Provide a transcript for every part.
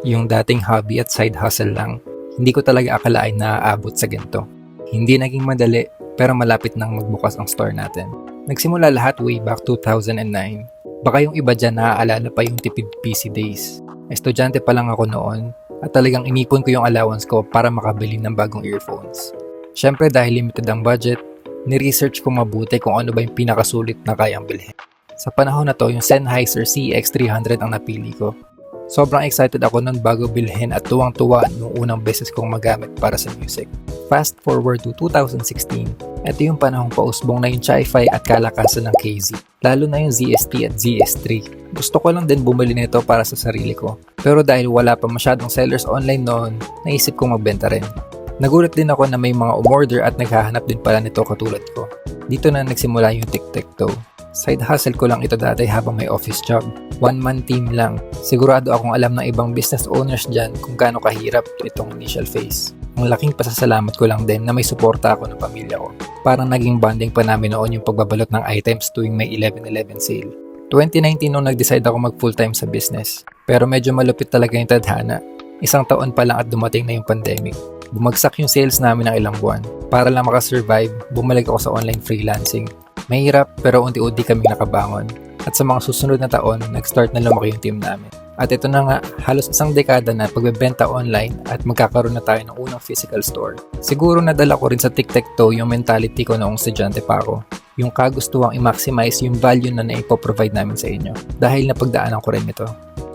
Yung dating hobby at side hustle lang, hindi ko talaga akalain na aabot sa ganito. Hindi naging madali, pero malapit nang magbukas ang store natin. Nagsimula lahat way back 2009. Baka yung iba dyan naaalala pa yung tipid PC days. Estudyante pa lang ako noon at talagang inipon ko yung allowance ko para makabili ng bagong earphones. Syempre dahil limited ang budget, ni-research ko mabuti kung ano ba yung pinakasulit na kayang bilhin. Sa panahon na to, yung Sennheiser CX300 ang napili ko. Sobrang excited ako nun bago bilhin at tuwang-tuwa nung unang beses kong magamit para sa music. Fast forward to 2016, ito yung panahong pausbong na yung Chi-Fi at kalakasan ng KZ, lalo na yung ZST at ZS3. Gusto ko lang din bumili nito para sa sarili ko, pero dahil wala pa masyadong sellers online noon, naisip kong magbenta rin. Nagulat din ako na may mga umorder at naghahanap din pala nito katulad ko. Dito na nagsimula yung tic-tac-toe. Side hustle ko lang ito dati habang may office job. One-man team lang. Sigurado akong alam ng ibang business owners dyan kung gaano kahirap itong initial phase. Ang laking pasasalamat ko lang din na may suporta ako ng pamilya ko. Parang naging bonding pa namin noon yung pagbabalot ng items tuwing may 11/11 sale. 2019 nung nag-decide ako mag full-time sa business. Pero medyo malupit talaga yung tadhana. 1 taon pa lang at dumating na yung pandemic. Bumagsak yung sales namin ng ilang buwan. Para lang makasurvive, bumalik ako sa online freelancing. Mahirap pero unti-unti kaming nakabangon. At sa mga susunod na taon, nag-start na lumaki yung team namin. At ito na nga, halos 1 dekada na pagbebenta online at magkakaroon na tayo ng unang physical store. Siguro nadala ko rin sa tic-tac-toe yung mentality ko noong estudyante pa ako. Yung kagustuhang i-maximize yung value na naipoprovide namin sa inyo. Dahil napagdaanan ko rin ito.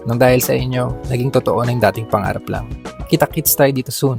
Nang dahil sa inyo, naging totoo na yung dating pangarap lang. Kita-kits tayo dito soon.